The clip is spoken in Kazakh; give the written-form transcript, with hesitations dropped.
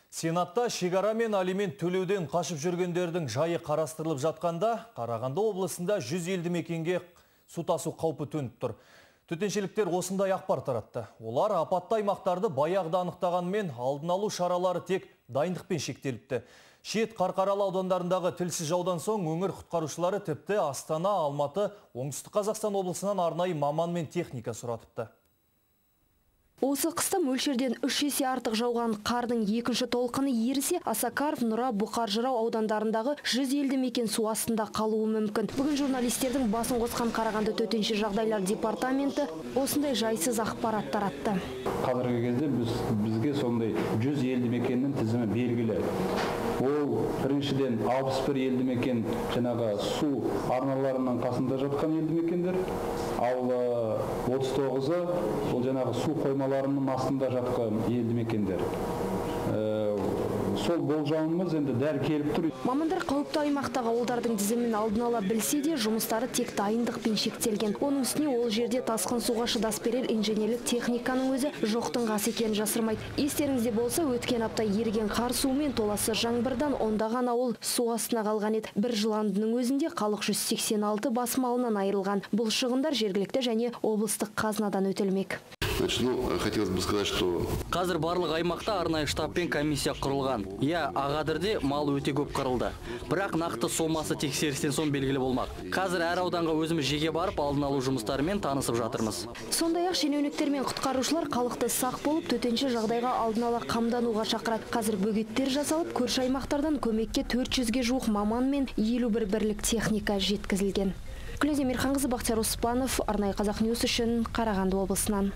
Сенатта шекара мен алимент төлеуден қашып жүргендердің жайы қарастырылып жатқанда, Қарағанды облысында 100 елді мекенге су тасу қаупі төніп тұр. Төтеншеліктер осындай ақпар таратты. Олар апатты аймақтарды баяғыда анықтағанмен алдын алу шаралары тек дайындықпен шектеліпті. Шет Қарқаралы аудандарындағы тілсіз жаудан соң өңір құтқарушылары тіпті Астана, Алматы, Оңтүстік Қазақстан облысынан арнайы маман мен техника сұратыпты. Осы қыста мөлшерден 3 есе артық жауған қардың екінші толқыны ерісе, Асакаров, Нұра, Бұқар Жырау аудандарындағы 100 елді мекен су астында қалуы мүмкін. Бүгін журналистердің басын қосқан Қарағанды төтенше жағдайлар департаменті осындай жайсыз ақпарат таратты. Қазіргі кезде бізге сондай 100 елді мекеннің тізімі белгілі. Ол біріншіден 61 елді мекен жаңағы су арналарының қасында жатқан елді мекендер, ал 39-ы ол жаңағы су қоймаларының астында жатқан елді мекендер. Сол болжамымыз енді дәл келіп тұр. Мамандар қауіпті аймақтағы ауылдардың тізімін алдын ала білсе де, жұмыстары тек дайындықпен шектелген. Оның үстіне ол жерде тасқын суға шыдас берер инженерлік техниканың өзі жоқтың қасы екенін жасырмайды. Естеріңізде болса, өткен апта еріген қар суымен толассыз жаңбырдан ондаған ауыл су астына қалған еді. Бір жыландының өзінде халық 186 бас малынан айырылған. Бұл шығындар жергілікті және облыстық қазынадан өтелмек. Хотелось бы сказать, что қазір барлық аймақта арнайы штаб пен комиссия құрылған. Ағадырде мал өте көп қырылды. Бірақ нақты сомасы тексерістен соң белгілі болмақ. Қазір әр ауданға өзіміз жеке барып алдын алу жұмыстарымен танысып жатырмыз. Сондай-ақ шенеуніктер мен құтқарушылар халықты сақ болып, төтенше жағдайға алдын ала қамдануға шақырады. Қазір бөгеттер жасалып, көрші аймақтардан көмекке 400-ге жуық маман мен 51 бірлік техника жеткізілген. Күләз Емирханқызы, Бақтияр Оспанов, арнайы Қазақ Ньюс үшін Қарағанды облысынан.